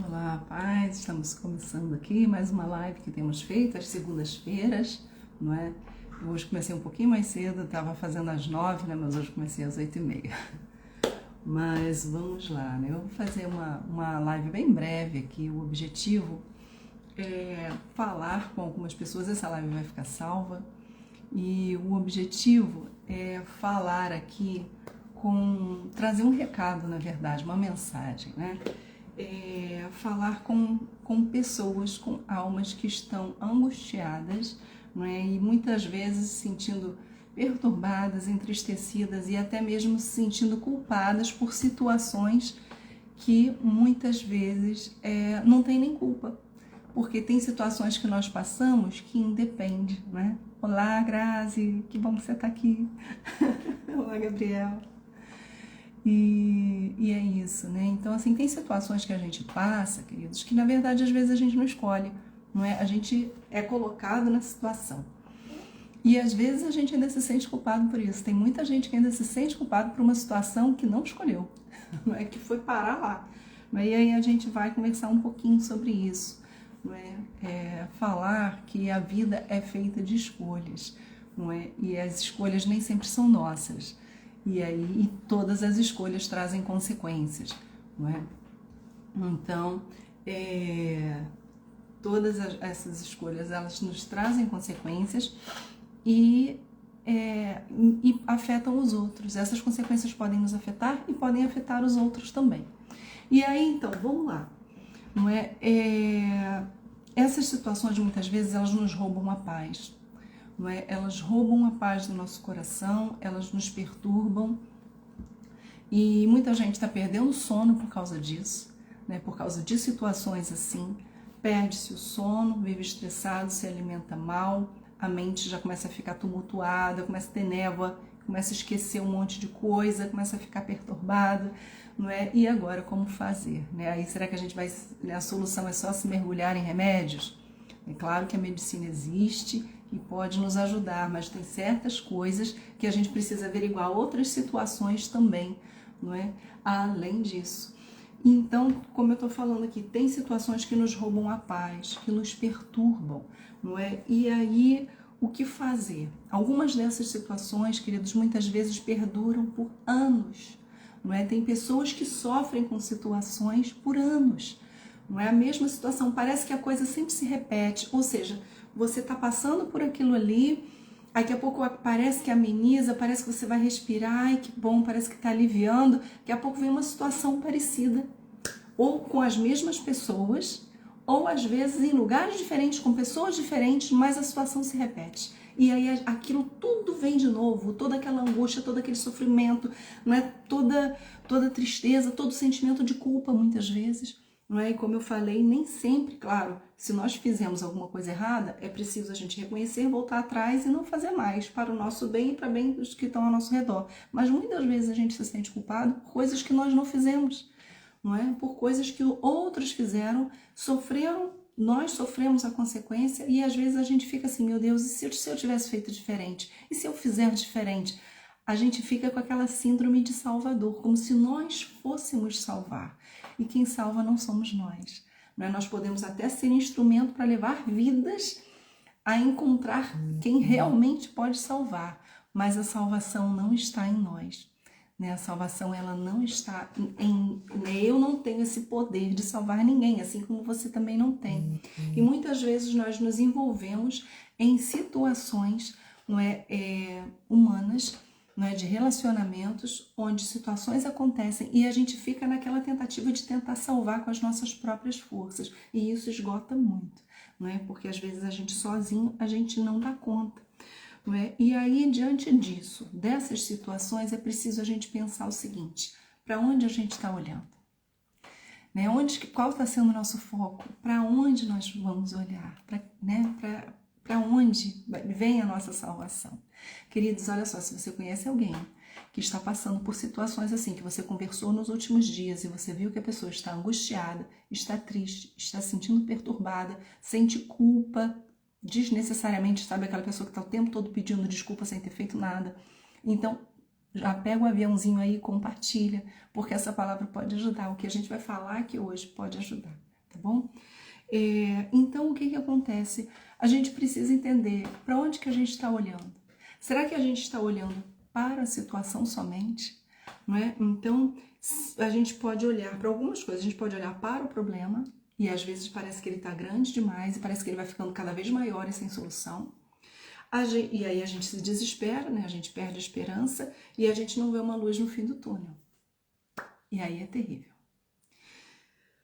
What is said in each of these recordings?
Olá, paz, estamos começando aqui mais uma live que temos feito às segundas-feiras, não é? Eu hoje comecei um pouquinho mais cedo, estava fazendo às 9, né? Mas hoje comecei às 8h30. Mas vamos lá, né? Eu vou fazer uma live bem breve aqui. O objetivo é falar com algumas pessoas, essa live vai ficar salva. E o objetivo é falar aqui trazer um recado, na verdade, uma mensagem, né? Falar com pessoas, com almas que estão angustiadas, não é? E muitas vezes se sentindo perturbadas, entristecidas e até mesmo se sentindo culpadas por situações que muitas vezes não tem nem culpa, porque tem situações que nós passamos que independe, né? Olá, Grazi, que bom que você está aqui. Olá, Gabriel. E é isso, né? Então, assim, tem situações que a gente passa, queridos, que na verdade às vezes a gente não escolhe, não é? A gente é colocado na situação. E às vezes a gente ainda se sente culpado por isso. Tem muita gente que ainda se sente culpado por uma situação que não escolheu, não é? Que foi parar lá. Não é? E aí a gente vai conversar um pouquinho sobre isso, não é? Falar que a vida é feita de escolhas, não é? E as escolhas nem sempre são nossas. E todas as escolhas trazem consequências, não é? Então, todas essas escolhas, elas nos trazem consequências e afetam os outros. Essas consequências podem nos afetar e podem afetar os outros também. E aí, então, vamos lá, não é? Essas situações, muitas vezes, elas nos roubam a paz. Não é? Elas roubam a paz do nosso coração, elas nos perturbam e muita gente está perdendo o sono por causa disso, né? Por causa de situações assim, perde-se o sono, vive estressado, se alimenta mal, a mente já começa a ficar tumultuada, começa a ter névoa, começa a esquecer um monte de coisa, começa a ficar perturbado, não é? E agora como fazer, né? Aí será que a gente vai, né, a solução é só se mergulhar em remédios? É claro que a medicina existe e pode nos ajudar, mas tem certas coisas que a gente precisa averiguar, outras situações também, não é? Além disso. Então, como eu estou falando aqui, tem situações que nos roubam a paz, que nos perturbam, não é? E aí, o que fazer? Algumas dessas situações, queridos, muitas vezes perduram por anos, não é? Tem pessoas que sofrem com situações por anos, não é a mesma situação, parece que a coisa sempre se repete, ou seja, você está passando por aquilo ali, daqui a pouco parece que ameniza, parece que você vai respirar, ai que bom, parece que está aliviando, daqui a pouco vem uma situação parecida, ou com as mesmas pessoas, ou às vezes em lugares diferentes, com pessoas diferentes, mas a situação se repete. E aí aquilo tudo vem de novo, toda aquela angústia, todo aquele sofrimento, não é? Toda tristeza, todo sentimento de culpa muitas vezes. Não é? E como eu falei, nem sempre, claro, se nós fizemos alguma coisa errada, é preciso a gente reconhecer, voltar atrás e não fazer mais, para o nosso bem e para o bem dos que estão ao nosso redor. Mas muitas vezes a gente se sente culpado por coisas que nós não fizemos, não é? Por coisas que outros fizeram, sofreram, nós sofremos a consequência e às vezes a gente fica assim, meu Deus, e se eu tivesse feito diferente? E se eu fizer diferente? A gente fica com aquela síndrome de salvador, como se nós fôssemos salvar. E quem salva não somos nós. Né? Nós podemos até ser instrumento para levar vidas a encontrar quem realmente pode salvar, mas a salvação não está em nós. Né? A salvação ela não está em... Eu não tenho esse poder de salvar ninguém, assim como você também não tem. E muitas vezes nós nos envolvemos em situações, não é, humanas, não é, de relacionamentos onde situações acontecem e a gente fica naquela tentativa de tentar salvar com as nossas próprias forças e isso esgota muito, não é? Porque às vezes a gente sozinho a gente não dá conta, não é? E aí diante disso, dessas situações é preciso a gente pensar o seguinte: para onde a gente está olhando, né? Qual está sendo o nosso foco? Para onde nós vamos olhar, para onde vem a nossa salvação? Queridos, olha só, se você conhece alguém que está passando por situações assim, que você conversou nos últimos dias e você viu que a pessoa está angustiada, está triste, está se sentindo perturbada, sente culpa desnecessariamente, sabe aquela pessoa que está o tempo todo pedindo desculpa sem ter feito nada. Então, já pega o aviãozinho aí e compartilha, porque essa palavra pode ajudar. O que a gente vai falar aqui hoje pode ajudar. tá bom? Então, o que acontece? A gente precisa entender para onde que a gente está olhando. Será que a gente está olhando para a situação somente? Não é? Então, a gente pode olhar para algumas coisas. A gente pode olhar para o problema, e às vezes parece que ele está grande demais, e parece que ele vai ficando cada vez maior e sem solução. E aí a gente se desespera, né? A gente perde a esperança, e a gente não vê uma luz no fim do túnel. E aí é terrível.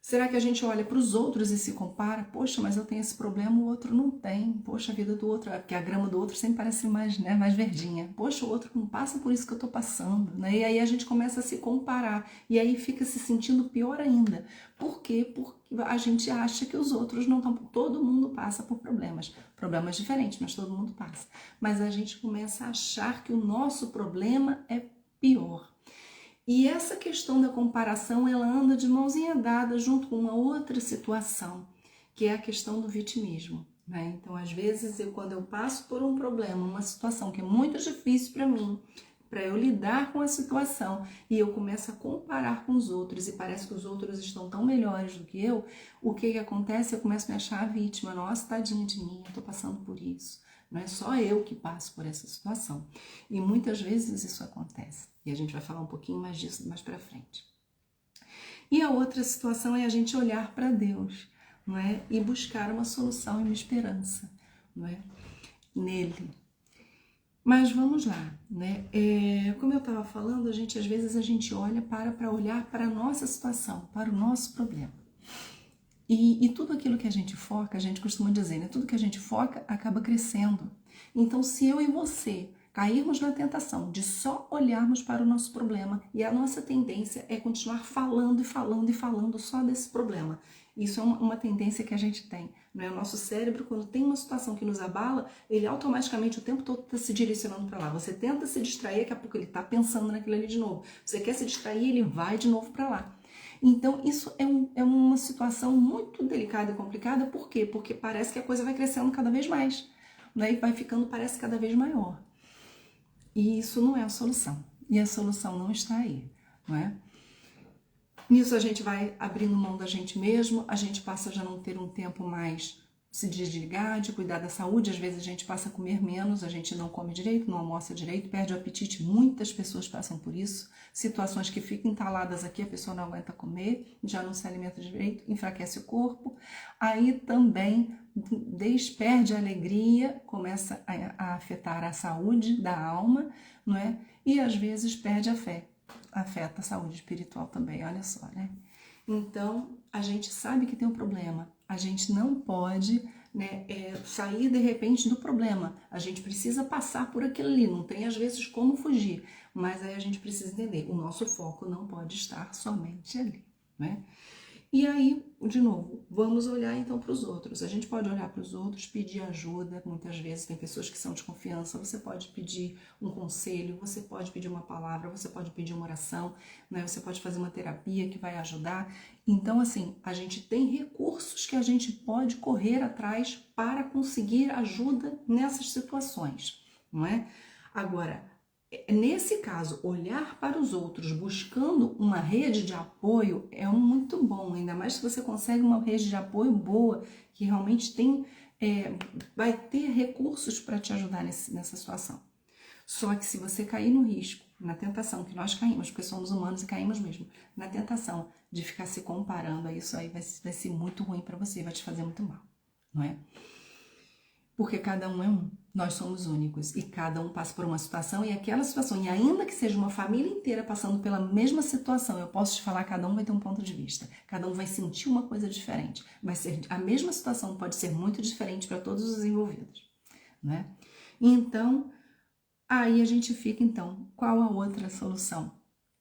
Será que a gente olha para os outros e se compara? Poxa, mas eu tenho esse problema, o outro não tem. Poxa, a vida do outro, porque a grama do outro sempre parece mais, né, mais verdinha. Poxa, o outro não passa por isso que eu estou passando, né? E aí a gente começa a se comparar. E aí fica se sentindo pior ainda. Por quê? Porque a gente acha que os outros não estão... Todo mundo passa por problemas. Problemas diferentes, mas todo mundo passa. Mas a gente começa a achar que o nosso problema é pior. E essa questão da comparação, ela anda de mãozinha dada junto com uma outra situação, que é a questão do vitimismo, né? Então, às vezes, quando eu passo por um problema, uma situação que é muito difícil para mim, para eu lidar com a situação, e eu começo a comparar com os outros, e parece que os outros estão tão melhores do que eu, o que acontece? Eu começo a me achar a vítima. Nossa, tadinha de mim, eu estou passando por isso. Não é só eu que passo por essa situação. E muitas vezes isso acontece. E a gente vai falar um pouquinho mais disso mais para frente. E a outra situação é a gente olhar para Deus, não é? E buscar uma solução e uma esperança, não é? Nele. Mas vamos lá, né? Como eu estava falando, às vezes a gente olha para olhar para a nossa situação, para o nosso problema. E tudo aquilo que a gente foca, a gente costuma dizer, né? Tudo que a gente foca acaba crescendo. Então, se eu e você cairmos na tentação de só olharmos para o nosso problema, e a nossa tendência é continuar falando e falando e falando só desse problema. Isso é uma tendência que a gente tem, não é? O nosso cérebro, quando tem uma situação que nos abala, ele automaticamente o tempo todo está se direcionando para lá. Você tenta se distrair, daqui a pouco ele está pensando naquilo ali de novo. Você quer se distrair, ele vai de novo para lá. Então, isso é uma situação muito delicada e complicada. Por quê? Porque parece que a coisa vai crescendo cada vez mais, né? E vai ficando, parece, cada vez maior. E isso não é a solução. E a solução não está aí, não é? Nisso a gente vai abrindo mão da gente mesmo, a gente passa a já não ter um tempo mais se desligar, de cuidar da saúde. Às vezes a gente passa a comer menos, a gente não come direito, não almoça direito, perde o apetite. Muitas pessoas passam por isso. Situações que ficam entaladas aqui, a pessoa não aguenta comer, já não se alimenta direito, enfraquece o corpo. Aí também perde a alegria, começa a afetar a saúde da alma, não é? E às vezes perde a fé. Afeta a saúde espiritual também, olha só, né? Então, a gente sabe que tem um problema. A gente não pode, né, sair de repente do problema. A gente precisa passar por aquilo ali. Não tem, às vezes, como fugir. Mas aí a gente precisa entender. O nosso foco não pode estar somente ali, né? E aí, de novo, vamos olhar então para os outros. A gente pode olhar para os outros, pedir ajuda. Muitas vezes tem pessoas que são de confiança. Você pode pedir um conselho, você pode pedir uma palavra, você pode pedir uma oração, né? Você pode fazer uma terapia que vai ajudar. Então, assim, a gente tem recursos que a gente pode correr atrás para conseguir ajuda nessas situações, não é? Agora, nesse caso, olhar para os outros buscando uma rede de apoio é muito bom, ainda mais se você consegue uma rede de apoio boa, que realmente vai ter recursos para te ajudar nessa situação. Só que se você cair no risco, na tentação, que nós caímos, porque somos humanos e caímos mesmo, na tentação de ficar se comparando, isso aí vai ser muito ruim para você, vai te fazer muito mal, não é? Porque cada um é um, nós somos únicos e cada um passa por uma situação, e aquela situação, e ainda que seja uma família inteira passando pela mesma situação, eu posso te falar, cada um vai ter um ponto de vista, cada um vai sentir uma coisa diferente, vai ser a mesma situação, pode ser muito diferente para todos os envolvidos, né? Então, aí a gente fica, então, qual a outra solução?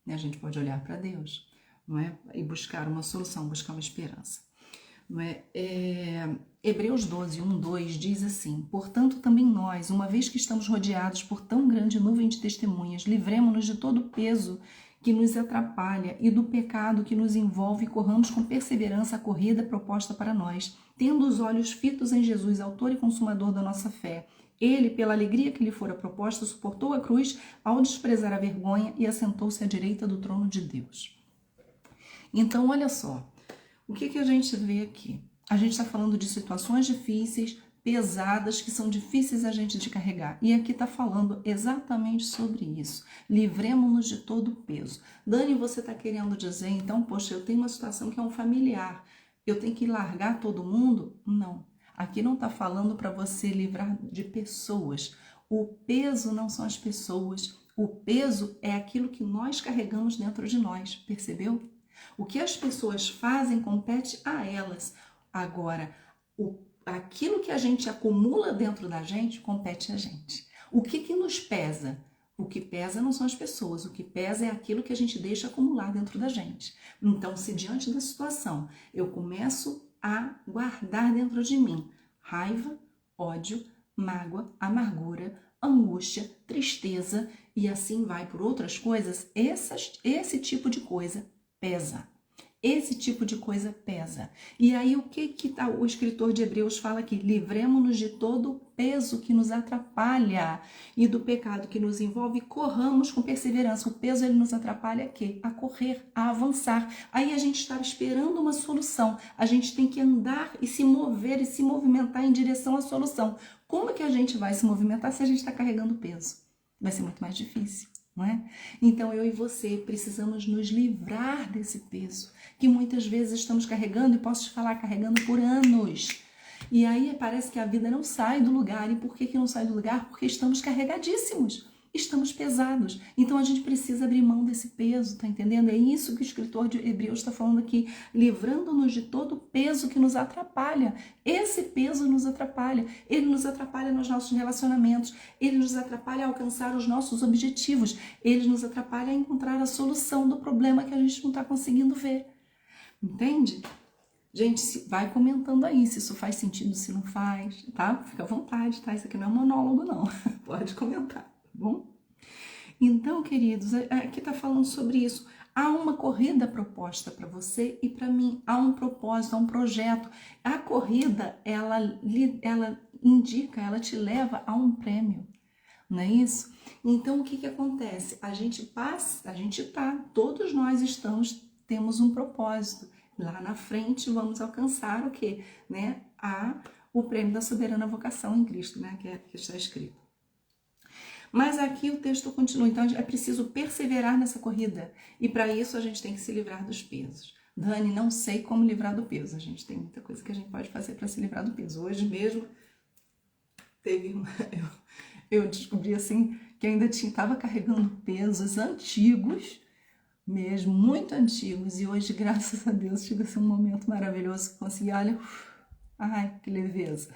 A gente pode olhar para Deus, não é? E buscar uma solução, buscar uma esperança. Não é? Hebreus 12, 1, 2 diz assim: portanto, também nós, uma vez que estamos rodeados por tão grande nuvem de testemunhas, livremo-nos de todo o peso que nos atrapalha e do pecado que nos envolve, e corramos com perseverança a corrida proposta para nós, tendo os olhos fitos em Jesus, autor e consumador da nossa fé. Ele, pela alegria que lhe fora proposta, suportou a cruz ao desprezar a vergonha e assentou-se à direita do trono de Deus. Então, olha só. o que a gente vê aqui? A gente está falando de situações difíceis, pesadas, que são difíceis a gente de carregar. E aqui está falando exatamente sobre isso. Livremos-nos de todo o peso. Dani, você está querendo dizer, então, poxa, eu tenho uma situação que é um familiar, eu tenho que largar todo mundo? Não. Aqui não está falando para você livrar de pessoas. O peso não são as pessoas. O peso é aquilo que nós carregamos dentro de nós, percebeu? O que as pessoas fazem compete a elas. Agora, aquilo que a gente acumula dentro da gente, compete a gente. O que nos pesa? O que pesa não são as pessoas, o que pesa é aquilo que a gente deixa acumular dentro da gente. Então, se diante da situação eu começo a guardar dentro de mim raiva, ódio, mágoa, amargura, angústia, tristeza e assim vai por outras coisas, esse tipo de coisa pesa. Esse tipo de coisa pesa. E aí o que o escritor de Hebreus fala aqui? Livremos-nos de todo o peso que nos atrapalha e do pecado que nos envolve e corramos com perseverança. O peso ele nos atrapalha a quê? A correr, a avançar. Aí a gente está esperando uma solução. A gente tem que andar e se mover e se movimentar em direção à solução. Como é que a gente vai se movimentar se a gente está carregando peso? Vai ser muito mais difícil. Não é? Então eu e você precisamos nos livrar desse peso que muitas vezes estamos carregando, e posso te falar, carregando por anos. E aí parece que a vida não sai do lugar. E por que não sai do lugar? Porque estamos carregadíssimos, estamos pesados. Então a gente precisa abrir mão desse peso, tá entendendo? É isso que o escritor de Hebreus está falando aqui, livrando-nos de todo o peso que nos atrapalha. Esse peso nos atrapalha, ele nos atrapalha nos nossos relacionamentos, ele nos atrapalha a alcançar os nossos objetivos, ele nos atrapalha a encontrar a solução do problema que a gente não está conseguindo ver. Entende? Gente, vai comentando aí se isso faz sentido, se não faz, tá? Fica à vontade, tá? Isso aqui não é monólogo, não. Pode comentar, tá bom? Então, queridos, aqui tá falando sobre isso. Há uma corrida proposta para você e para mim. Há um propósito, há um projeto. A corrida, ela indica, ela te leva a um prêmio, não é isso? Então, o que acontece? Todos nós temos um propósito. Lá na frente vamos alcançar o quê? Né? O prêmio da soberana vocação em Cristo, né? Que está escrito. Mas aqui o texto continua, então é preciso perseverar nessa corrida. E para isso a gente tem que se livrar dos pesos. Dani, não sei como livrar do peso. A gente tem muita coisa que a gente pode fazer para se livrar do peso. Hoje mesmo eu descobri assim que ainda estava carregando pesos antigos, mesmo, muito antigos, e hoje, graças a Deus, tive assim, um momento maravilhoso que consegui, olha, ai, que leveza.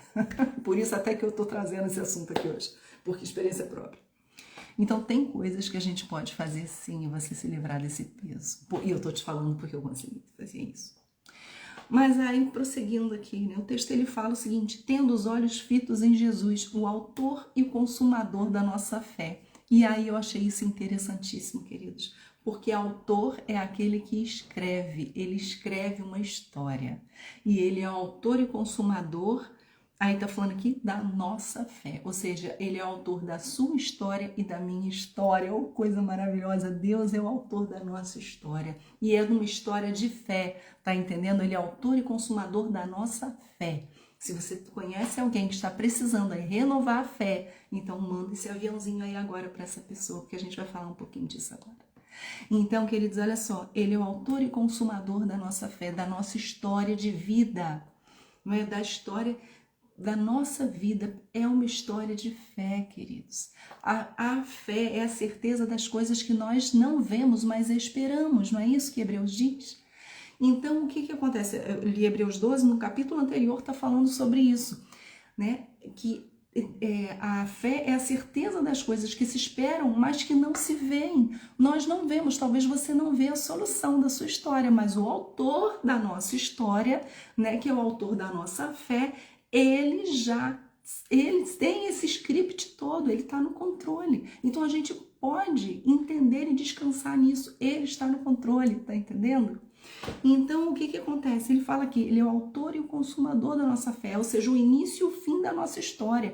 Por isso até que eu tô trazendo esse assunto aqui hoje, porque experiência própria. Então, tem coisas que a gente pode fazer sim, você se livrar desse peso. E eu tô te falando porque eu consegui fazer isso. Mas aí, prosseguindo aqui, né, o texto ele fala o seguinte: tendo os olhos fitos em Jesus, o autor e o consumador da nossa fé. E aí eu achei isso interessantíssimo, queridos. Porque autor é aquele que escreve, ele escreve uma história. E ele é autor e consumador, aí tá falando aqui, da nossa fé. Ou seja, ele é autor da sua história e da minha história. Oh, coisa maravilhosa, Deus é o autor da nossa história. E é uma história de fé, tá entendendo? Ele é autor e consumador da nossa fé. Se você conhece alguém que está precisando aí renovar a fé, então manda esse aviãozinho aí agora para essa pessoa, porque a gente vai falar um pouquinho disso agora. Então, queridos, olha só, ele é o autor e consumador da nossa fé, da nossa história de vida, não é? Da história da nossa vida, é uma história de fé, queridos. A fé é a certeza das coisas que nós não vemos, mas esperamos, não é isso que Hebreus diz? Então, o que acontece? Eu li Hebreus 12, no capítulo anterior, está falando sobre isso, né? Que a fé é a certeza das coisas que se esperam, mas que não se veem. Nós não vemos, talvez você não vê a solução da sua história, mas o autor da nossa história, né, que é o autor da nossa fé, ele tem esse script todo, ele está no controle. Então a gente pode entender e descansar nisso. Ele está no controle, tá entendendo? Então, o que acontece? Ele fala aqui, ele é o autor e o consumador da nossa fé, ou seja, o início e o fim da nossa história.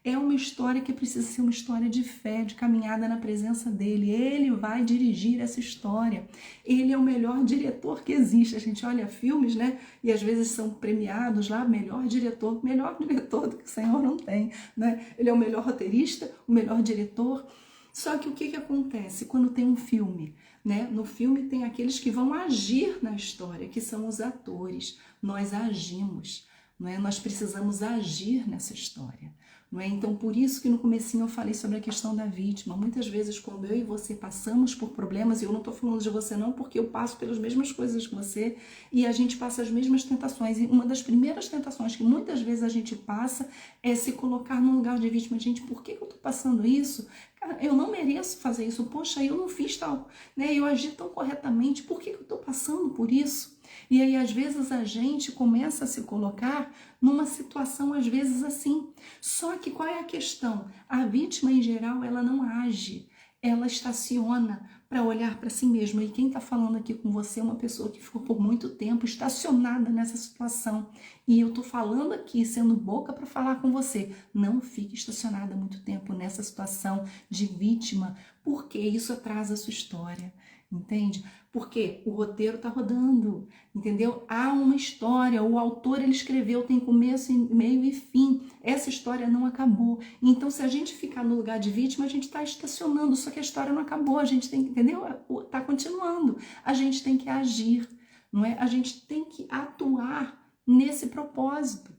É uma história que precisa ser uma história de fé, de caminhada na presença dele. Ele vai dirigir essa história. Ele é o melhor diretor que existe. A gente olha filmes, né? E às vezes são premiados lá, melhor diretor do que o Senhor não tem, né? Ele é o melhor roteirista, o melhor diretor. Só que o que acontece quando tem um filme, né? No filme tem aqueles que vão agir na história, que são os atores. Nós agimos, não é? Nós precisamos agir nessa história. Não é? Então, por isso que no comecinho eu falei sobre a questão da vítima. Muitas vezes, quando eu e você passamos por problemas, e eu não estou falando de você não, porque eu passo pelas mesmas coisas que você, e a gente passa as mesmas tentações. E uma das primeiras tentações que muitas vezes a gente passa é se colocar no lugar de vítima. Gente, por que eu estou passando isso? Cara, eu não mereço fazer isso. Poxa, eu não fiz tal, né? Eu agi tão corretamente. Por que eu estou passando por isso? E aí, às vezes, a gente começa a se colocar numa situação, às vezes, assim. Só que qual é a questão? A vítima, em geral, ela não age. Ela estaciona para olhar para si mesma. E quem está falando aqui com você é uma pessoa que ficou por muito tempo estacionada nessa situação. E eu estou falando aqui, sendo boca para falar com você. Não fique estacionada muito tempo nessa situação de vítima, porque isso atrasa a sua história. Entende? Porque o roteiro está rodando, entendeu? Há uma história, o autor ele escreveu, tem começo, meio e fim. Essa história não acabou. Então, se a gente ficar no lugar de vítima, a gente está estacionando, só que a história não acabou, a gente tem que, entendeu? Está continuando. A gente tem que agir, não é? A gente tem que atuar nesse propósito.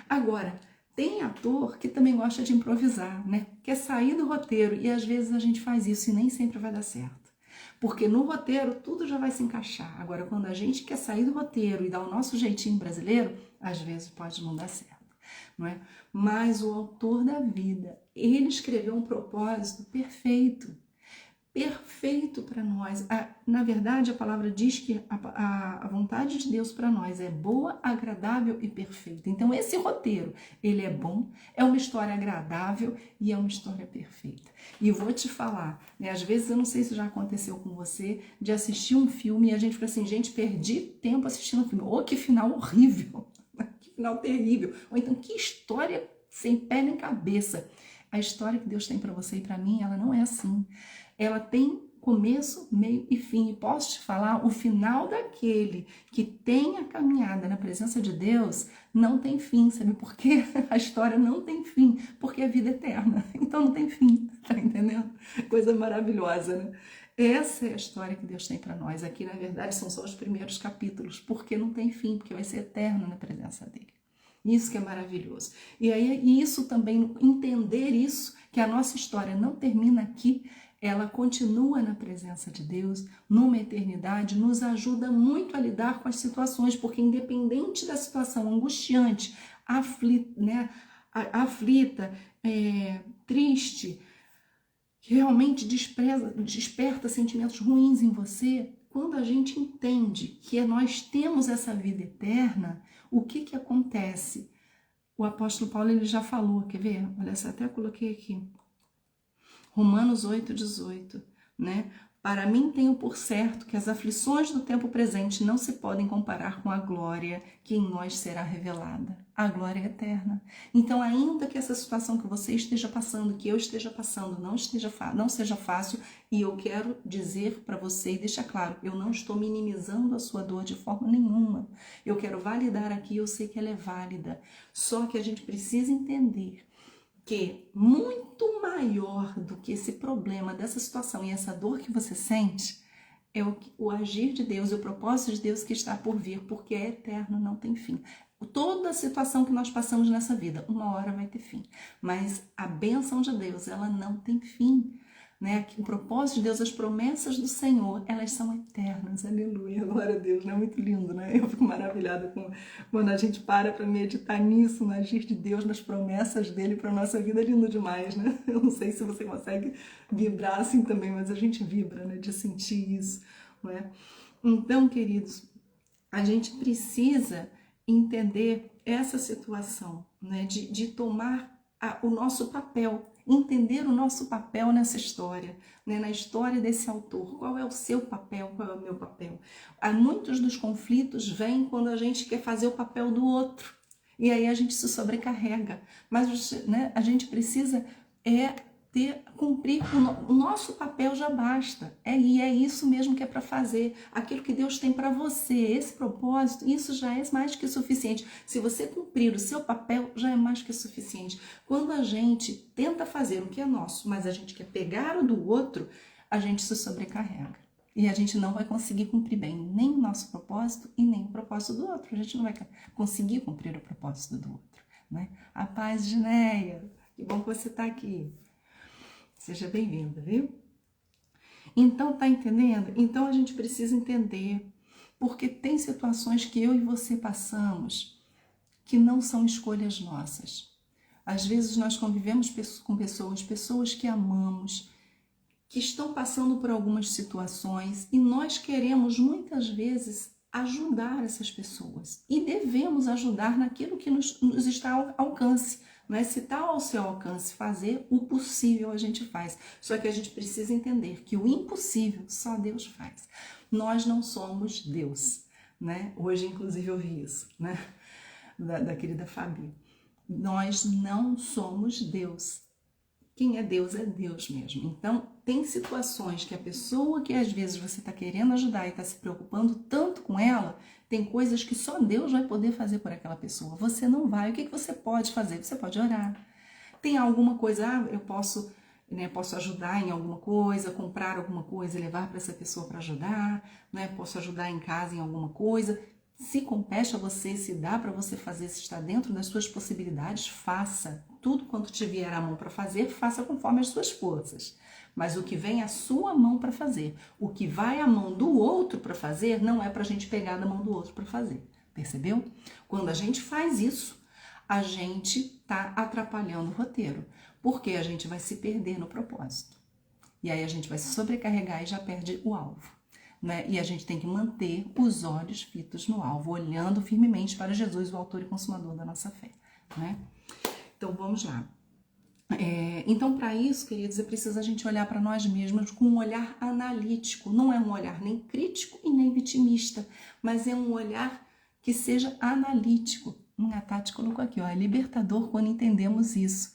Agora, tem ator que também gosta de improvisar, né? Quer sair do roteiro e às vezes a gente faz isso e nem sempre vai dar certo. Porque no roteiro tudo já vai se encaixar. Agora, quando a gente quer sair do roteiro e dar o nosso jeitinho brasileiro, às vezes pode não dar certo, não é? Mas o autor da vida, ele escreveu um propósito perfeito. Perfeito para nós. Na verdade, a palavra diz que a vontade de Deus para nós é boa, agradável e perfeita. Então, esse roteiro, ele é bom, é uma história agradável e é uma história perfeita. E eu vou te falar, né, às vezes, eu não sei se já aconteceu com você, de assistir um filme e a gente fala assim, gente, perdi tempo assistindo um filme. Oh, que final horrível, que final terrível. Ou então, que história sem pé nem cabeça. A história que Deus tem para você e para mim, ela não é assim. Ela tem começo, meio e fim. E posso te falar, o final daquele que tem a caminhada na presença de Deus não tem fim, sabe por quê? A história não tem fim, porque é vida eterna. Então não tem fim, tá entendendo? Coisa maravilhosa, né? Essa é a história que Deus tem para nós. Aqui, na verdade, são só os primeiros capítulos, porque não tem fim, porque vai ser eterno na presença dele. Isso que é maravilhoso. E aí, isso também, entender isso, que a nossa história não termina aqui, ela continua na presença de Deus, numa eternidade, nos ajuda muito a lidar com as situações, porque independente da situação angustiante, aflita, triste, que realmente desperta sentimentos ruins em você, quando a gente entende que nós temos essa vida eterna, o que acontece? O apóstolo Paulo ele já falou, quer ver? Olha só, até coloquei aqui. Romanos 8,18, né? Para mim tenho por certo que as aflições do tempo presente não se podem comparar com a glória que em nós será revelada. A glória é eterna. Então, ainda que essa situação que você esteja passando, que eu esteja passando, não seja fácil, e eu quero dizer para você e deixar claro, eu não estou minimizando a sua dor de forma nenhuma. Eu quero validar aqui, eu sei que ela é válida. Só que a gente precisa entender que muito maior do que esse problema dessa situação e essa dor que você sente é o agir de Deus, o propósito de Deus que está por vir, porque é eterno, não tem fim. Toda a situação que nós passamos nessa vida, uma hora vai ter fim, mas a bênção de Deus, ela não tem fim. Né? O propósito de Deus, as promessas do Senhor, elas são eternas, aleluia, glória a Deus, não é muito lindo, né? Eu fico maravilhada quando a gente para meditar nisso, no agir de Deus, nas promessas dele para a nossa vida, é lindo demais, né? Eu não sei se você consegue vibrar assim também, mas a gente vibra, né? De sentir isso, não é? Então, queridos, a gente precisa entender essa situação, né? De tomar o nosso papel, entender o nosso papel nessa história, né? Na história desse autor. Qual é o seu papel, qual é o meu papel? Muitos dos conflitos vêm quando a gente quer fazer o papel do outro. E aí a gente se sobrecarrega. Mas, né, a gente precisa cumprir o nosso papel, já basta. E é isso mesmo que é para fazer. Aquilo que Deus tem para você, esse propósito, isso já é mais que suficiente. Se você cumprir o seu papel, já é mais que suficiente. Quando a gente tenta fazer o que é nosso, mas a gente quer pegar o do outro, a gente se sobrecarrega. E a gente não vai conseguir cumprir bem nem o nosso propósito e nem o propósito do outro. A gente não vai conseguir cumprir o propósito do outro, né? A paz, Gineia. Que bom que você está aqui. Seja bem-vinda, viu? Então, tá entendendo? Então, a gente precisa entender, porque tem situações que eu e você passamos que não são escolhas nossas. Às vezes, nós convivemos com pessoas que amamos, que estão passando por algumas situações e nós queremos, muitas vezes, ajudar essas pessoas. E devemos ajudar naquilo que nos está ao alcance. Não é? Se está ao seu alcance fazer, o possível a gente faz. Só que a gente precisa entender que o impossível só Deus faz. Nós não somos Deus, né? Hoje, inclusive, eu vi isso, né? Da querida Fabi. Nós não somos Deus. Quem é Deus mesmo. Então, tem situações que a pessoa que às vezes você está querendo ajudar e está se preocupando tanto com ela, tem coisas que só Deus vai poder fazer por aquela pessoa. Você não vai. O que você pode fazer? Você pode orar. Tem alguma coisa, eu posso ajudar em alguma coisa, comprar alguma coisa e levar para essa pessoa para ajudar, né? Posso ajudar em casa em alguma coisa. Se compete a você, se dá para você fazer, se está dentro das suas possibilidades, faça. Tudo quanto te vier à mão para fazer, faça conforme as suas forças. Mas o que vem à sua mão para fazer, o que vai à mão do outro para fazer, não é para a gente pegar da mão do outro para fazer. Percebeu? Quando a gente faz isso, a gente está atrapalhando o roteiro, porque a gente vai se perder no propósito. E aí a gente vai se sobrecarregar e já perde o alvo. Né? E a gente tem que manter os olhos fitos no alvo, olhando firmemente para Jesus, o autor e consumador da nossa fé. Né? Então, vamos lá. Então, para isso, queridos, é preciso a gente olhar para nós mesmos com um olhar analítico. Não é um olhar nem crítico e nem vitimista, mas é um olhar que seja analítico. A Tati colocou aqui, ó, é libertador quando entendemos isso.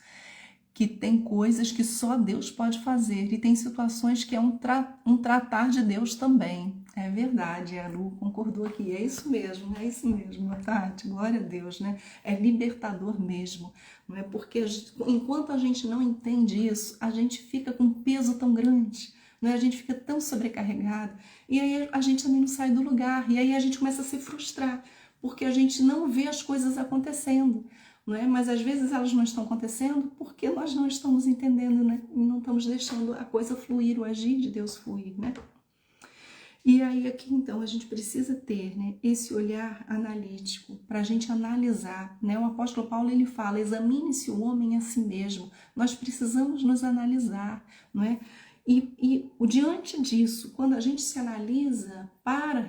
Que tem coisas que só Deus pode fazer e tem situações que é um tratar de Deus também. É verdade, a Lu concordou aqui, é isso mesmo, Tati, glória a Deus, né? É libertador mesmo, não é? Porque enquanto a gente não entende isso, a gente fica com um peso tão grande, não é? A gente fica tão sobrecarregado e aí a gente também não sai do lugar e aí a gente começa a se frustrar, porque a gente não vê as coisas acontecendo. Não é? Mas às vezes elas não estão acontecendo porque nós não estamos entendendo, né? E não estamos deixando a coisa fluir, o agir de Deus fluir, né? E aí aqui então a gente precisa ter, né, esse olhar analítico para a gente analisar, né? O apóstolo Paulo ele fala, examine-se o homem a si mesmo. Nós precisamos nos analisar, não é? E diante disso, quando a gente se analisa para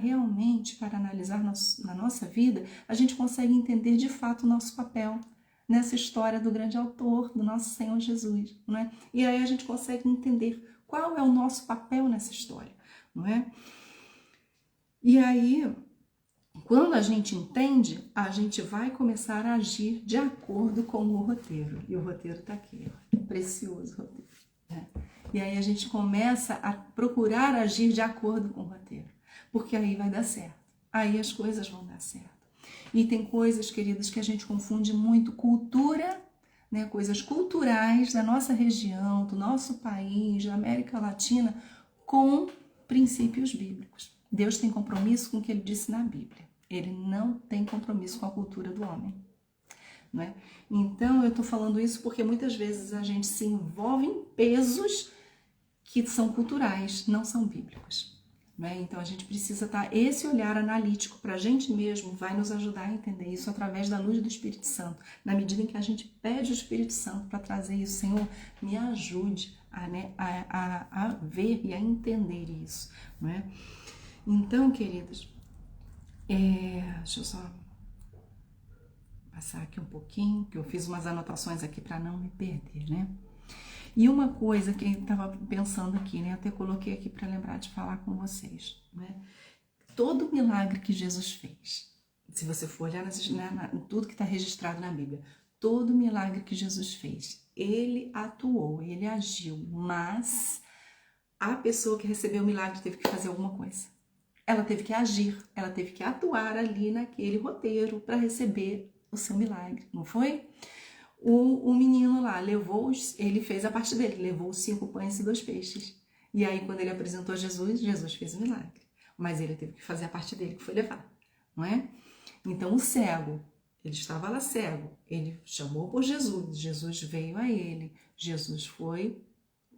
analisar na nossa vida, a gente consegue entender de fato o nosso papel nessa história do grande autor, do nosso Senhor Jesus, não é? E aí a gente consegue entender qual é o nosso papel nessa história, não é? E aí, quando a gente entende, a gente vai começar a agir de acordo com o roteiro. E o roteiro está aqui, ó, precioso roteiro, né? E aí a gente começa a procurar agir de acordo com o roteiro, porque aí vai dar certo, aí as coisas vão dar certo. E tem coisas, queridos, que a gente confunde muito, cultura, né, coisas culturais da nossa região, do nosso país, da América Latina, com princípios bíblicos. Deus tem compromisso com o que ele disse na Bíblia, ele não tem compromisso com a cultura do homem. Né? Então eu estou falando isso porque muitas vezes a gente se envolve em pesos que são culturais, não são bíblicos. Né? Então a gente precisa estar, esse olhar analítico para a gente mesmo vai nos ajudar a entender isso através da luz do Espírito Santo, na medida em que a gente pede o Espírito Santo para trazer isso. Senhor, me ajude a ver e a entender isso. Né? Então, queridos, deixa eu só passar aqui um pouquinho, que eu fiz umas anotações aqui para não me perder, né? E uma coisa que eu estava pensando aqui, né? Até coloquei aqui para lembrar de falar com vocês, né? Todo milagre que Jesus fez, Se você for olhar tudo que está registrado na Bíblia, todo milagre que Jesus fez, ele atuou, ele agiu, mas a pessoa que recebeu o milagre teve que fazer alguma coisa. Ela teve que agir, ela teve que atuar ali naquele roteiro para receber o seu milagre, não foi? O menino lá ele fez a parte dele, levou os 5 pães e 2 peixes. E aí, quando ele apresentou a Jesus, Jesus fez o milagre. Mas ele teve que fazer a parte dele, que foi levar, não é? Então, o cego, ele estava lá cego, ele chamou por Jesus, Jesus veio a ele, Jesus foi,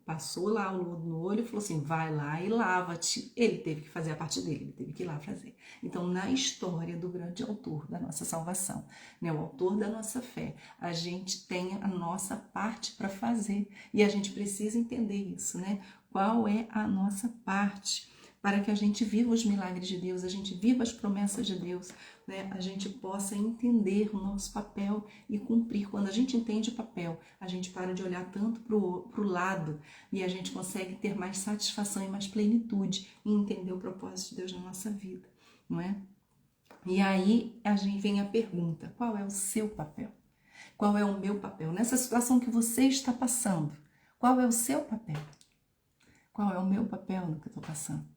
passou lá o lodo no olho e falou assim, vai lá e lava-te. Ele teve que fazer a parte dele, ele teve que ir lá fazer. Então, na história do grande autor da nossa salvação, né, o autor da nossa fé, a gente tem a nossa parte para fazer. E a gente precisa entender isso, né? Qual é a nossa parte para que a gente viva os milagres de Deus, a gente viva as promessas de Deus, né? A gente possa entender o nosso papel e cumprir. Quando a gente entende o papel, a gente para de olhar tanto para o lado e a gente consegue ter mais satisfação e mais plenitude em entender o propósito de Deus na nossa vida, não é? E aí a gente vem a pergunta, qual é o seu papel? Qual é o meu papel? Nessa situação que você está passando, qual é o seu papel? Qual é o meu papel no que eu estou passando?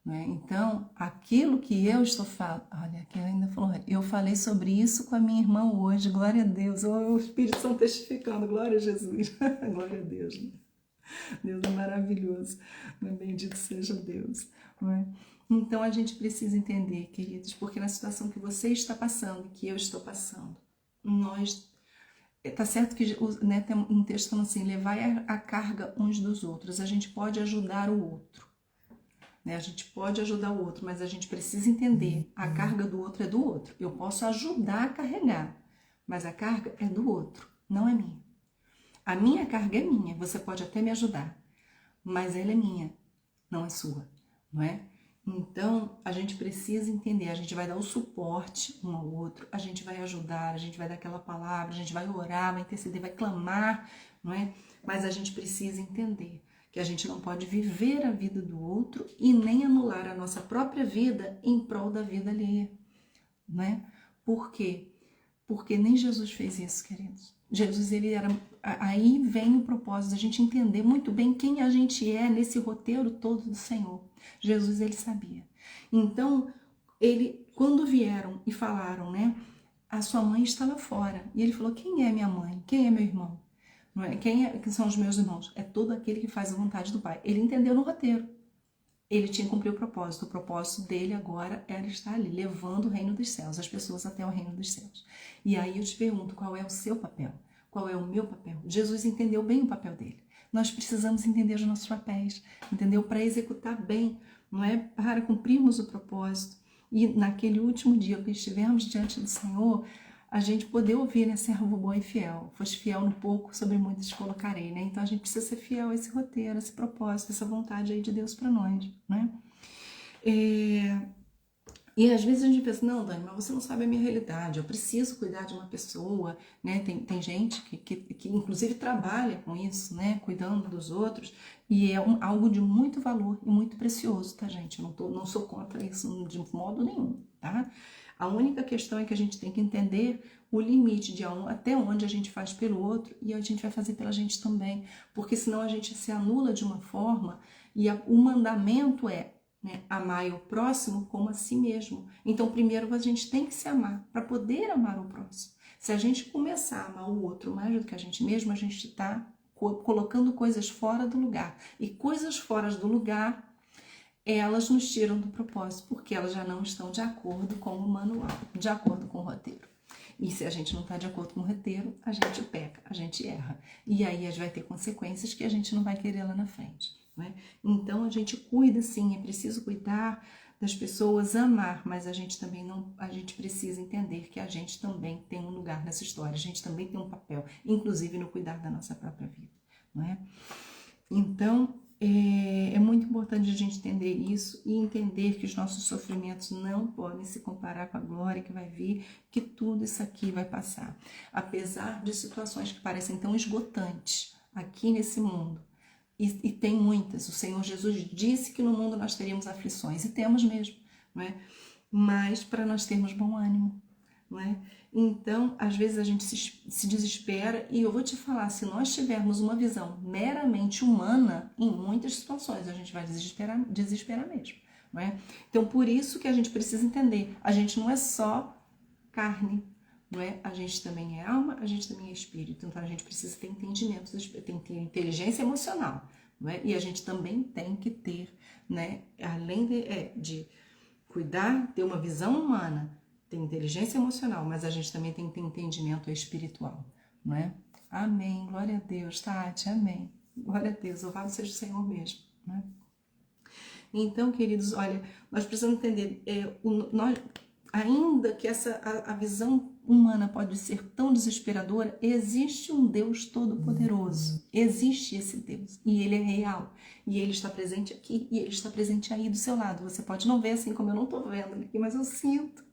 Né? Então, aquilo que eu estou falando, olha, aqui ainda falou, eu falei sobre isso com a minha irmã hoje, glória a Deus, o Espírito Santo testificando, glória a Jesus, glória a Deus, né? Deus é maravilhoso, né? Bendito seja Deus, né? Então, a gente precisa entender, queridos, porque na situação que você está passando, que eu estou passando, tá certo que, né, tem um texto falando assim, levai a carga uns dos outros, a gente pode ajudar o outro. A gente pode ajudar o outro, mas a gente precisa entender, a carga do outro é do outro. Eu posso ajudar a carregar, mas a carga é do outro, não é minha. A minha carga é minha, você pode até me ajudar, mas ela é minha, não é sua, não é? Então, a gente precisa entender, a gente vai dar o suporte um ao outro, a gente vai ajudar, a gente vai dar aquela palavra, a gente vai orar, vai interceder, vai clamar, não é? Mas a gente precisa entender que a gente não pode viver a vida do outro e nem anular a nossa própria vida em prol da vida alheia, né? Por quê? Porque nem Jesus fez isso, queridos. Jesus, ele era... Aí vem o propósito da gente entender muito bem quem a gente é nesse roteiro todo do Senhor. Jesus, ele sabia. Então, quando vieram e falaram, né? A sua mãe está lá fora. E ele falou, quem é minha mãe? Quem é meu irmão? Não é? Quem são os meus irmãos? É todo aquele que faz a vontade do Pai. Ele entendeu no roteiro. Ele tinha que cumprir o propósito. O propósito dele agora era estar ali, levando o reino dos céus, as pessoas até o reino dos céus. E aí eu te pergunto, qual é o seu papel? Qual é o meu papel? Jesus entendeu bem o papel dele. Nós precisamos entender os nossos papéis, entendeu? Para executar bem, não é? Para cumprirmos o propósito. E naquele último dia que estivermos diante do Senhor, a gente poder ouvir, né, servo bom e fiel. Foste fiel no pouco, sobre muito te colocarei, né? Então a gente precisa ser fiel a esse roteiro, a esse propósito, essa vontade aí de Deus para nós, né? E às vezes a gente pensa, não, Dani, mas você não sabe a minha realidade, eu preciso cuidar de uma pessoa, né? Tem gente que inclusive trabalha com isso, né? Cuidando dos outros, e é algo de muito valor e muito precioso, tá, gente? Eu não sou contra isso de modo nenhum, tá? A única questão é que a gente tem que entender o limite de até onde a gente faz pelo outro e a gente vai fazer pela gente também, porque senão a gente se anula de uma forma e o mandamento é, né, amar o próximo como a si mesmo. Então, primeiro a gente tem que se amar para poder amar o próximo. Se a gente começar a amar o outro mais do que a gente mesmo, a gente está colocando coisas fora do lugar. E coisas fora do lugar, elas nos tiram do propósito, porque elas já não estão de acordo com o manual, de acordo com o roteiro. E se a gente não está de acordo com o roteiro, a gente peca, a gente erra. E aí a gente vai ter consequências que a gente não vai querer lá na frente, né? Então a gente cuida sim, é preciso cuidar das pessoas, amar, mas a gente também não, a gente precisa entender que a gente também tem um lugar nessa história, a gente também tem um papel, inclusive no cuidar da nossa própria vida, não é? Então, é muito importante a gente entender isso e entender que os nossos sofrimentos não podem se comparar com a glória que vai vir, que tudo isso aqui vai passar. Apesar de situações que parecem tão esgotantes aqui nesse mundo, e tem muitas, o Senhor Jesus disse que no mundo nós teríamos aflições, e temos mesmo, não é? mas para nós termos bom ânimo, não é? Então, às vezes a gente se desespera, e eu vou te falar, se nós tivermos uma visão meramente humana, em muitas situações a gente vai desesperar mesmo, não é? Então, por isso que a gente precisa entender, a gente não é só carne, não é? A gente também é alma, a gente também é espírito, então a gente precisa ter entendimento, tem que ter inteligência emocional, não é? E a gente também tem que ter, né, além de cuidar, ter uma visão humana, tem inteligência emocional, mas a gente também tem que ter entendimento espiritual, não é? Amém, glória a Deus, Tati, amém. Glória a Deus, louvado seja o Senhor mesmo, né? Então, queridos, olha, nós precisamos entender, ainda que a visão humana pode ser tão desesperadora, existe um Deus todo-poderoso, existe esse Deus, e Ele é real, e Ele está presente aqui, e Ele está presente aí do seu lado. Você pode não ver assim como eu não estou vendo aqui, mas eu sinto.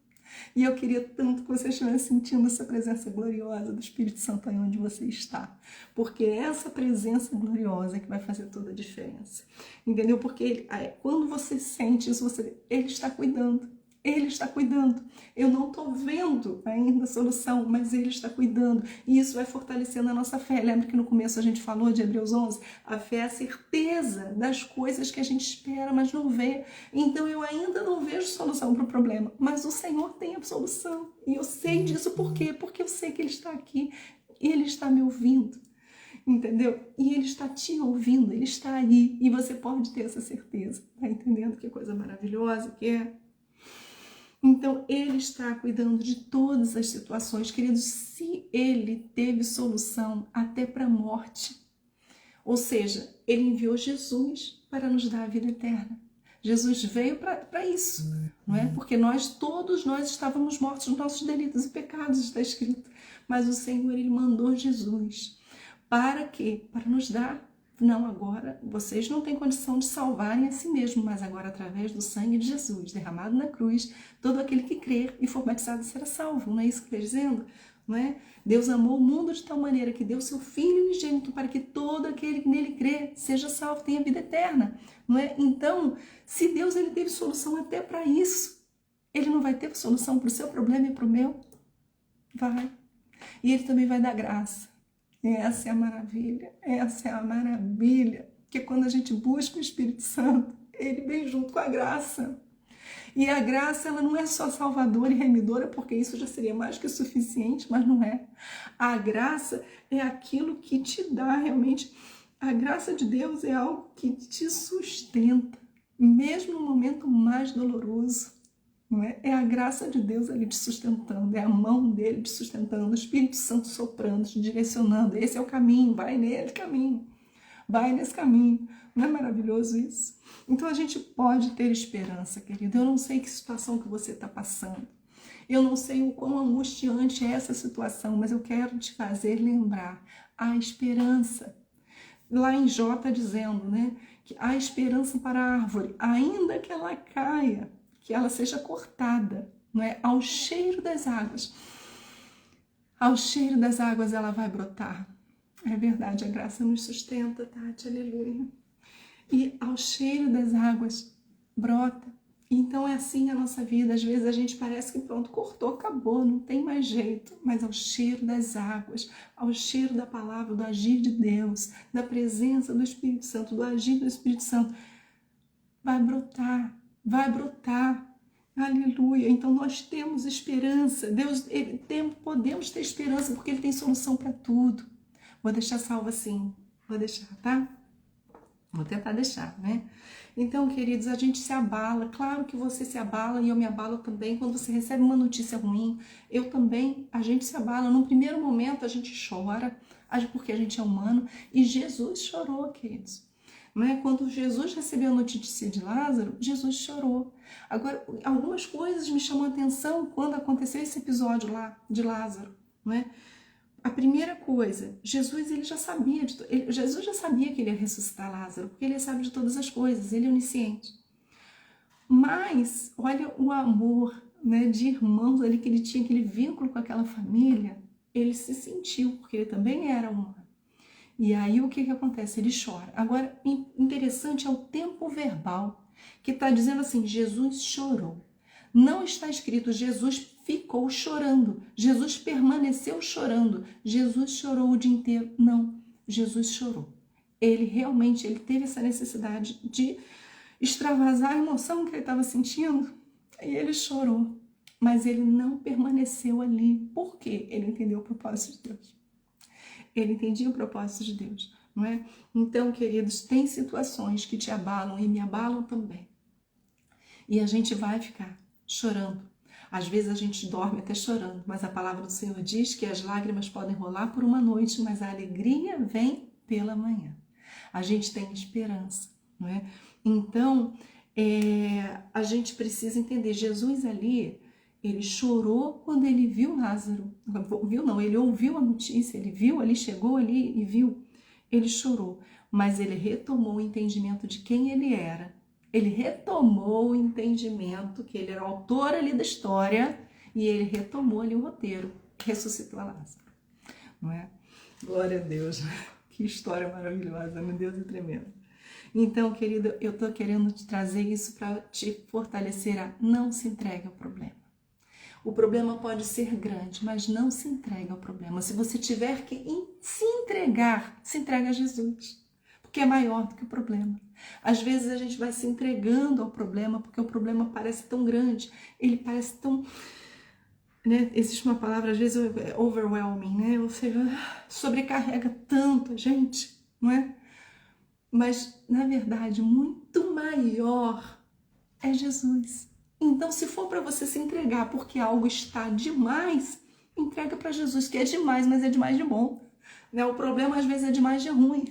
E eu queria tanto que você estivesse sentindo essa presença gloriosa do Espírito Santo aí onde você está. Porque é essa presença gloriosa que vai fazer toda a diferença. Entendeu? Porque quando você sente isso, Ele está cuidando. Ele está cuidando. Eu não estou vendo ainda a solução, mas Ele está cuidando. E isso vai fortalecendo a nossa fé. Lembra que no começo a gente falou de Hebreus 11? A fé é a certeza das coisas que a gente espera, mas não vê. Então eu ainda não vejo solução para o problema, mas o Senhor tem a solução. E eu sei disso por quê? Porque eu sei que Ele está aqui e Ele está me ouvindo. Entendeu? E Ele está te ouvindo, Ele está aí. E você pode ter essa certeza. Tá entendendo que coisa maravilhosa que é? Então, Ele está cuidando de todas as situações. Queridos, se Ele teve solução até para a morte, ou seja, Ele enviou Jesus para nos dar a vida eterna. Jesus veio para isso, não é? Porque todos nós estávamos mortos nos nossos delitos e pecados, está escrito. Mas o Senhor, Ele mandou Jesus. Para quê? Para nos dar. Não, agora vocês não têm condição de salvarem a si mesmo, mas agora através do sangue de Jesus, derramado na cruz, todo aquele que crer e for batizado será salvo. Não é isso que está dizendo? Não é? Deus amou o mundo de tal maneira que deu seu Filho unigênito para que todo aquele que nele crê seja salvo, tenha vida eterna. Não é? Então, se Deus ele teve solução até para isso, Ele não vai ter solução para o seu problema e para o meu? Vai. E Ele também vai dar graça. Essa é a maravilha, essa é a maravilha, que quando a gente busca o Espírito Santo, Ele vem junto com a graça. E a graça, ela não é só salvadora e remidora, porque isso já seria mais que suficiente, mas não é. A graça é aquilo que te dá realmente, a graça de Deus é algo que te sustenta, mesmo no momento mais doloroso. Não é? É a graça de Deus ali te sustentando, é a mão dele te sustentando, o Espírito Santo soprando, te direcionando. Esse é o caminho, vai nele caminho, vai nesse caminho. Não é maravilhoso isso? Então a gente pode ter esperança, querido. Eu não sei que situação que você está passando, eu não sei o quão angustiante é essa situação, mas eu quero te fazer lembrar a esperança. Lá em Jó está dizendo, né, que há esperança para a árvore, ainda que ela caia, que ela seja cortada, não é? Ao cheiro das águas. Ao cheiro das águas ela vai brotar. É verdade, a graça nos sustenta, Tati, aleluia. E ao cheiro das águas brota. Então é assim a nossa vida. Às vezes a gente parece que pronto, cortou, acabou, não tem mais jeito. Mas ao cheiro das águas, ao cheiro da palavra, do agir de Deus, da presença do Espírito Santo, do agir do Espírito Santo, vai brotar. Vai brotar, aleluia. Então nós temos esperança, podemos ter esperança porque Ele tem solução para tudo. Vou deixar salvo assim, vou deixar, tá? Vou tentar deixar, né? Então, queridos, a gente se abala, claro que você se abala e eu me abalo também quando você recebe uma notícia ruim. Eu também, a gente se abala. No primeiro momento a gente chora, porque a gente é humano, e Jesus chorou, queridos. Quando Jesus recebeu a notícia de Lázaro, Jesus chorou. Agora, algumas coisas me chamam a atenção quando aconteceu esse episódio lá de Lázaro. Não é? A primeira coisa, Jesus já sabia que ele ia ressuscitar Lázaro, porque ele sabe de todas as coisas, ele é onisciente. Mas, olha o amor, né, de irmãos ali que ele tinha, aquele vínculo com aquela família, ele se sentiu, porque ele também era humano. E aí o que acontece? Ele chora. Agora, interessante é o tempo verbal, que está dizendo assim, Jesus chorou. Não está escrito, Jesus ficou chorando, Jesus permaneceu chorando, Jesus chorou o dia inteiro. Não, Jesus chorou. Ele realmente teve essa necessidade de extravasar a emoção que ele estava sentindo e ele chorou. Mas ele não permaneceu ali. Por quê? Ele entendeu o propósito de Deus. Ele entendia o propósito de Deus, não é? Então, queridos, tem situações que te abalam e me abalam também. E a gente vai ficar chorando. Às vezes a gente dorme até chorando, mas a palavra do Senhor diz que as lágrimas podem rolar por uma noite, mas a alegria vem pela manhã. A gente tem esperança, não é? Então, a gente precisa entender, Jesus ali, ele chorou quando ele viu Lázaro. Viu não, ele ouviu a notícia, ele viu ali, chegou ali e viu. Ele chorou, mas ele retomou o entendimento de quem ele era. Ele retomou o entendimento que ele era o autor ali da história e ele retomou ali o roteiro, ressuscitou a Lázaro, não é? Glória a Deus, que história maravilhosa, meu Deus, é tremendo. Então, querido, eu tô querendo te trazer isso para te fortalecer a não se entregue ao problema. O problema pode ser grande, mas não se entregue ao problema. Se você tiver que se entregar, se entregue a Jesus, porque é maior do que o problema. Às vezes a gente vai se entregando ao problema, porque o problema parece tão grande, ele parece tão... Né? Existe uma palavra, às vezes, overwhelming, né? Ou seja, sobrecarrega tanto a gente, não é? Mas, na verdade, muito maior é Jesus. Então, se for para você se entregar porque algo está demais, entrega para Jesus, que é demais, mas é demais de bom. Né? O problema, às vezes, é demais de ruim,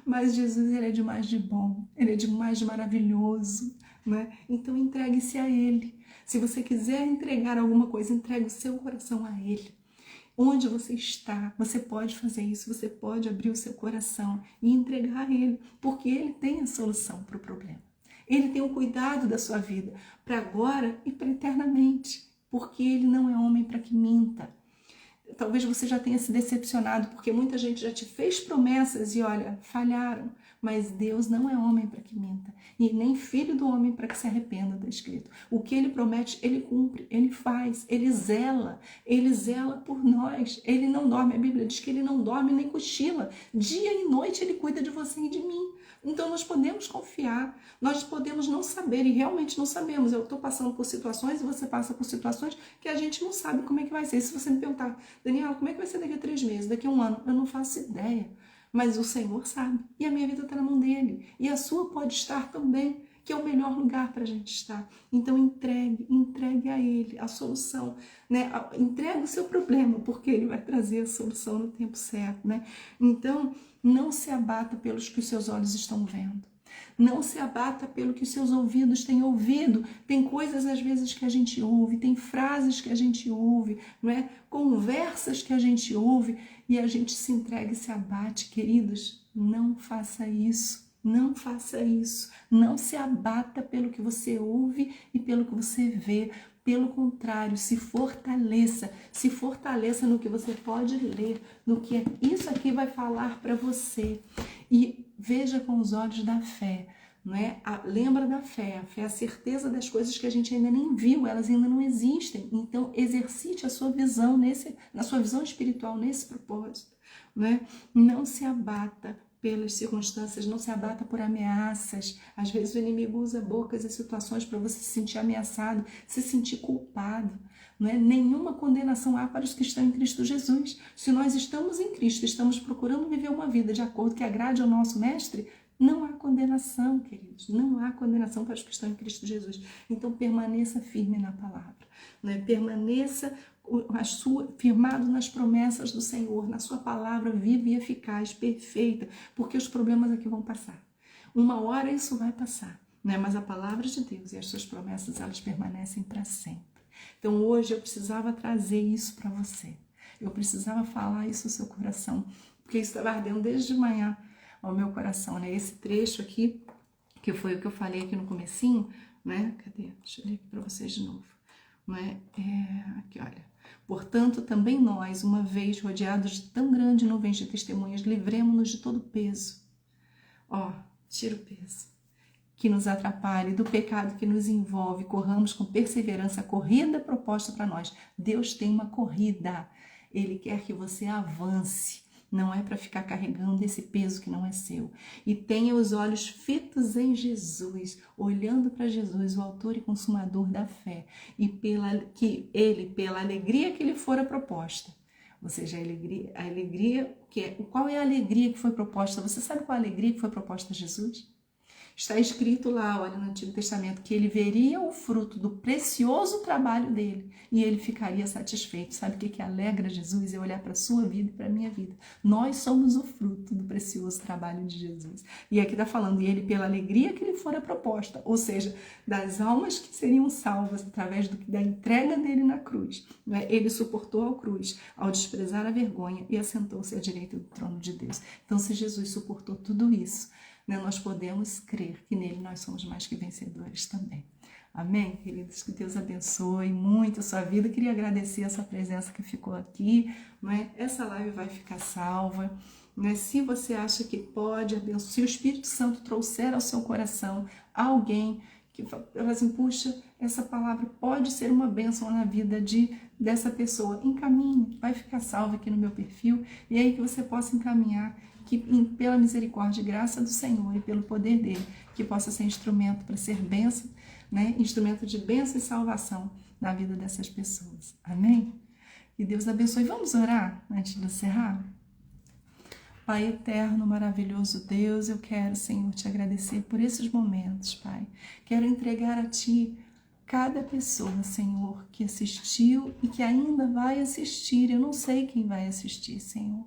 mas Jesus, ele é demais de bom, ele é demais de maravilhoso. Né? Então, entregue-se a ele. Se você quiser entregar alguma coisa, entregue o seu coração a ele. Onde você está, você pode fazer isso, você pode abrir o seu coração e entregar a ele, porque ele tem a solução para o problema. Ele tem o cuidado da sua vida, para agora e para eternamente, porque ele não é homem para que minta. Talvez você já tenha se decepcionado, porque muita gente já te fez promessas e olha, falharam. Mas Deus não é homem para que minta, e nem filho do homem para que se arrependa, está escrito. O que ele promete, ele cumpre, ele faz, ele zela por nós. Ele não dorme, a Bíblia diz que ele não dorme nem cochila. Dia e noite ele cuida de você e de mim. Então nós podemos confiar, nós podemos não saber, e realmente não sabemos. Eu estou passando por situações e você passa por situações que a gente não sabe como é que vai ser. Se você me perguntar, Daniela, como é que vai ser daqui a 3 meses, daqui a 1 ano? Eu não faço ideia, mas o Senhor sabe, e a minha vida está na mão dele, e a sua pode estar também, que é o melhor lugar para a gente estar. Então entregue a ele a solução, né? Entregue o seu problema, porque ele vai trazer a solução no tempo certo, né? Então, não se abata pelos que os seus olhos estão vendo. Não se abata pelo que os seus ouvidos têm ouvido. Tem coisas às vezes que a gente ouve, tem frases que a gente ouve, não é? Conversas que a gente ouve e a gente se entrega e se abate. Queridos, não faça isso. Não faça isso. Não se abata pelo que você ouve e pelo que você vê. Pelo contrário, se fortaleça no que você pode ler, no que isso aqui vai falar para você. E veja com os olhos da fé, não é? Lembra da fé, a fé é a certeza das coisas que a gente ainda nem viu, elas ainda não existem. Então, exercite a sua visão na sua visão espiritual nesse propósito, não é? Não se abata pelas circunstâncias, não se abata por ameaças. Às vezes o inimigo usa bocas e situações para você se sentir ameaçado, se sentir culpado. Não é? Nenhuma condenação há para os que estão em Cristo Jesus. Se nós estamos em Cristo, estamos procurando viver uma vida de acordo que agrade ao nosso Mestre, não há condenação, queridos. Não há condenação para os que estão em Cristo Jesus. Então permaneça firme na palavra. Não é? Permaneça firmado nas promessas do Senhor, na sua palavra viva e eficaz, perfeita, porque os problemas aqui vão passar. Uma hora isso vai passar, né? Mas a palavra de Deus e as suas promessas, elas permanecem para sempre. Então hoje eu precisava trazer isso para você. Eu precisava falar isso ao seu coração, porque isso estava ardendo desde de manhã ao meu coração, né? Esse trecho aqui, que foi o que eu falei aqui no comecinho, né? Cadê? Deixa eu ler aqui para vocês de novo. Né? Aqui, olha. Portanto, também nós, uma vez rodeados de tão grande nuvens de testemunhas, livremo-nos de todo peso. Tira o peso. que nos atrapalhe, do pecado que nos envolve, corramos com perseverança a corrida proposta para nós. Deus tem uma corrida, Ele quer que você avance, não é para ficar carregando esse peso que não é seu. E tenha os olhos fitos em Jesus, olhando para Jesus, o autor e consumador da fé, e pela alegria que lhe fora proposta. Ou seja, qual é a alegria que foi proposta? Você sabe qual é a alegria que foi proposta a Jesus? Está escrito lá, olha, no Antigo Testamento, que ele veria o fruto do precioso trabalho dele e ele ficaria satisfeito. Sabe o que alegra Jesus? É olhar para a sua vida e para a minha vida. Nós somos o fruto do precioso trabalho de Jesus. E aqui está falando, e ele pela alegria que lhe fora proposta, ou seja, das almas que seriam salvas através da entrega dele na cruz. Né? Ele suportou a cruz ao desprezar a vergonha e assentou-se à direita do trono de Deus. Então, se Jesus suportou tudo isso, nós podemos crer que nele nós somos mais que vencedores também. Amém, queridos? Que Deus abençoe muito a sua vida. Queria agradecer a sua presença que ficou aqui. Né? Essa live vai ficar salva. Né? Se você acha que pode abençoar, se o Espírito Santo trouxer ao seu coração alguém que fala assim, puxa, essa palavra pode ser uma bênção na vida dessa pessoa, encaminhe, vai ficar salva aqui no meu perfil, e aí que você possa encaminhar, que pela misericórdia e graça do Senhor e pelo poder dele, que possa ser instrumento para ser bênção, né? Instrumento de bênção e salvação na vida dessas pessoas. Amém? Que Deus abençoe. Vamos orar antes de encerrar? Pai eterno, maravilhoso Deus, eu quero, Senhor, te agradecer por esses momentos, Pai. Quero entregar a Ti cada pessoa, Senhor, que assistiu e que ainda vai assistir. Eu não sei quem vai assistir, Senhor,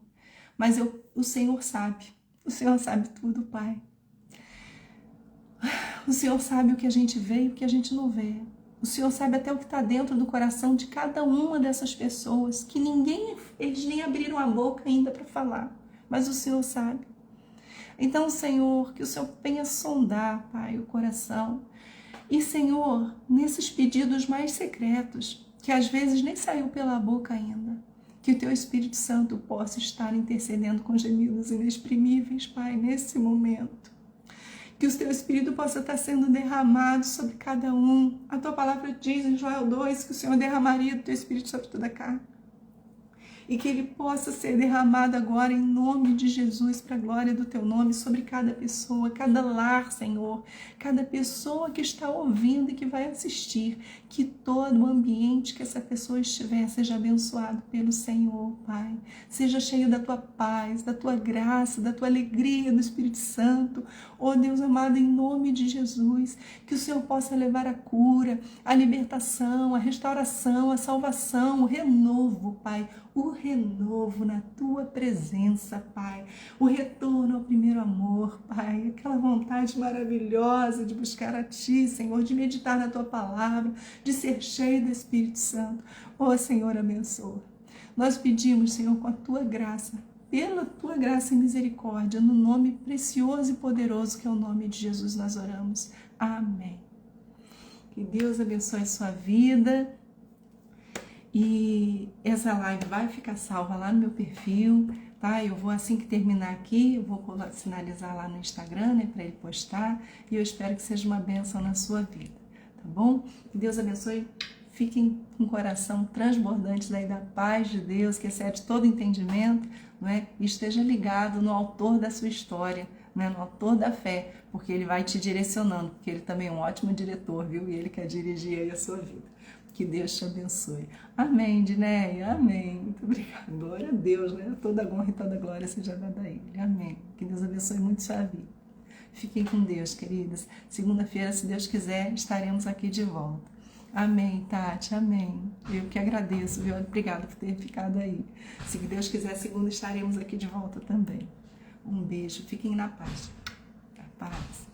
mas o Senhor sabe. O Senhor sabe tudo, Pai. O Senhor sabe o que a gente vê e o que a gente não vê. O Senhor sabe até o que está dentro do coração de cada uma dessas pessoas, que eles nem abriram a boca ainda para falar. Mas o Senhor sabe. Então, Senhor, que o Senhor venha sondar, Pai, o coração. E, Senhor, nesses pedidos mais secretos, que às vezes nem saiu pela boca ainda, que o Teu Espírito Santo possa estar intercedendo com gemidos inexprimíveis, Pai, nesse momento. Que o Teu Espírito possa estar sendo derramado sobre cada um. A Tua palavra diz em Joel 2 que o Senhor derramaria do Teu Espírito sobre toda a carne. E que ele possa ser derramado agora em nome de Jesus, para a glória do Teu nome, sobre cada pessoa, cada lar, Senhor, cada pessoa que está ouvindo e que vai assistir, que todo o ambiente que essa pessoa estiver seja abençoado pelo Senhor, Pai, seja cheio da Tua paz, da Tua graça, da Tua alegria, do Espírito Santo, oh Deus amado, em nome de Jesus, que o Senhor possa levar a cura, a libertação, a restauração, a salvação, o renovo, Pai, o renovo na Tua presença, Pai, o retorno ao primeiro amor, Pai, aquela vontade maravilhosa de buscar a Ti, Senhor, de meditar na Tua palavra, de ser cheio do Espírito Santo. Oh, Senhor, abençoa. Nós pedimos, Senhor, com a Tua graça, pela Tua graça e misericórdia, no nome precioso e poderoso que é o nome de Jesus, nós oramos. Amém. Que Deus abençoe a sua vida. E essa live vai ficar salva lá no meu perfil, tá? Eu vou, assim que terminar aqui, eu vou sinalizar lá no Instagram, né, para ele postar, e eu espero que seja uma bênção na sua vida, tá bom? Que Deus abençoe, fiquem com o coração transbordante daí da paz de Deus, que excede todo entendimento, não é? E esteja ligado no autor da sua história, né, no autor da fé, porque ele vai te direcionando, porque ele também é um ótimo diretor, viu? E ele quer dirigir aí a sua vida. Que Deus te abençoe. Amém, Dinéia. Amém. Muito obrigada. Glória a Deus, né? Toda honra e toda glória seja dada a Ele. Amém. Que Deus abençoe muito sua vida. Fiquem com Deus, queridas. Segunda-feira, se Deus quiser, estaremos aqui de volta. Amém, Tati. Amém. Eu que agradeço, viu? Obrigada por ter ficado aí. Se Deus quiser, segunda estaremos aqui de volta também. Um beijo. Fiquem na paz. A paz.